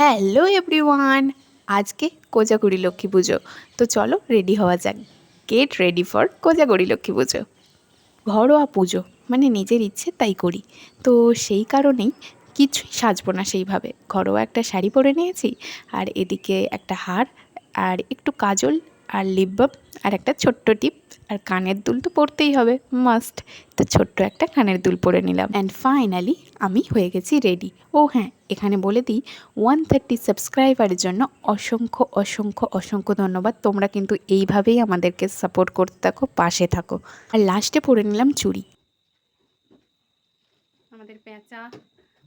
Hello everyone, আজকে কোজাগরি লক্ষ্মী পুজো। তো চলো রেডি হওয়া যাক। Get ready for Kojagari Lakshmi পুজো। ঘরোয়া পুজো মানে নিজের ইচ্ছে তাই করি, তো সেই কারণেই কিছুই সাজবো না সেইভাবে। ঘরোয়া একটা শাড়ি পরে নিয়েছি, আর এদিকে একটা হার, আর একটু কাজল, আর লিপ বাম, আর একটা ছোট্ট টিপ, আর কানের দুল তো পরতেই হবে, মাস্ট। তো ছোট্ট একটা কানের দুল পরে নিলাম, অ্যান্ড ফাইনালি আমি হয়ে গেছি রেডি। ও হ্যাঁ, এখানে বলে দিই 130 সাবস্ক্রাইবারের জন্য অসংখ্য অসংখ্য অসংখ্য ধন্যবাদ। তোমরা কিন্তু এইভাবেই আমাদেরকে সাপোর্ট করতে থাকো, পাশে থাকো। আর লাস্টে পরে নিলাম চুড়ি। আমাদের পেঁচা,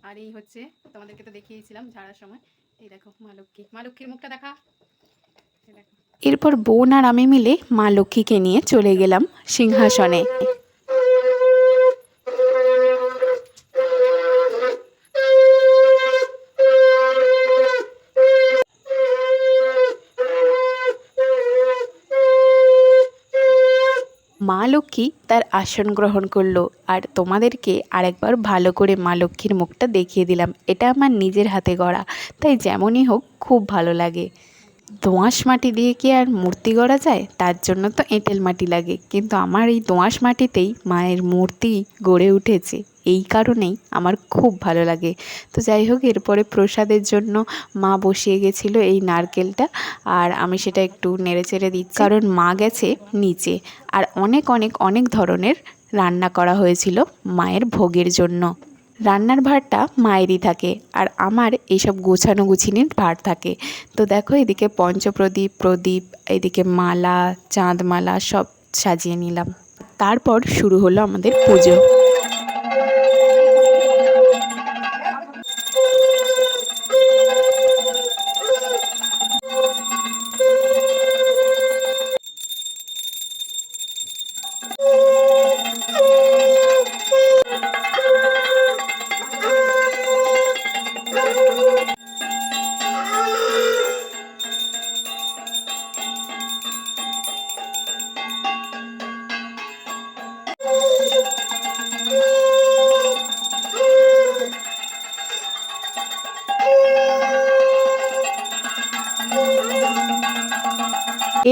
আর এই হচ্ছে তোমাদেরকে তো দেখিয়েছিলাম ঝাড়ার সময়। এই দেখো মা লক্ষ্মী, মা লক্ষ্মীর মুখটা দেখা। এরপর বোন আর আমি মিলে মা লক্ষ্মীকে নিয়ে চলে গেলাম সিংহাসনে। মা লক্ষ্মী তার আসন গ্রহণ করলো, আর তোমাদেরকে আরেকবার ভালো করে মা লক্ষ্মীর মুখটা দেখিয়ে দিলাম। এটা আমার নিজের হাতে গড়া, তাই যেমনই হোক খুব ভালো লাগে। দোআঁশ মাটি দিয়ে কি আর মূর্তি গড়া যায়? তার জন্য তো এঁটেল মাটি লাগে, কিন্তু আমার এই দোআঁশ মাটিতেই মায়ের মূর্তি গড়ে উঠেছে, এই কারণেই আমার খুব ভালো লাগে। তো যাই হোক, এরপরে প্রসাদের জন্য মা বসিয়ে গেছিলো এই নারকেলটা, আর আমি সেটা একটু নেড়েচেড়ে দিচ্ছি, কারণ মা গেছে নিচে। আর অনেক অনেক অনেক ধরনের রান্না করা হয়েছিল মায়ের ভোগের জন্য। রান্নার ভারটা মায়েরই থাকে, আর আমার এইসব গোছানো গুছিনির ভার থাকে। তো দেখো, এদিকে পঞ্চপ্রদীপ, প্রদীপ, এদিকে মালা, চাঁদমালা সব সাজিয়ে নিলাম। তারপর শুরু হলো আমাদের পুজো।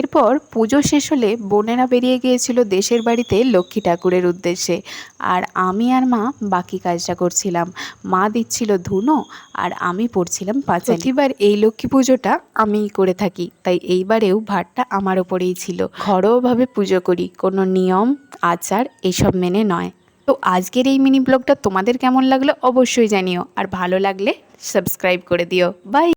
এরপর পুজো শেষ হলে বোনেরা বেরিয়ে গিয়েছিল দেশের বাড়িতে লক্ষ্মী ঠাকুরের উদ্দেশ্যে, আর আমি আর মা বাকি কাজটা করছিলাম। মা দিচ্ছিল ধুনো, আর আমি পড়ছিলাম পাঁচালি। প্রতিবার এই লক্ষ্মী পুজোটা আমিই করে থাকি, তাই এইবারেও ভারটা আমার ওপরেই ছিল। ঘরোয়াভাবে পুজো করি, কোনো নিয়ম আচার এসব মেনে নয়। তো আজকের এই মিনি ব্লগটা তোমাদের কেমন লাগলো অবশ্যই জানিও, আর ভালো লাগলে সাবস্ক্রাইব করে দিও। বাই।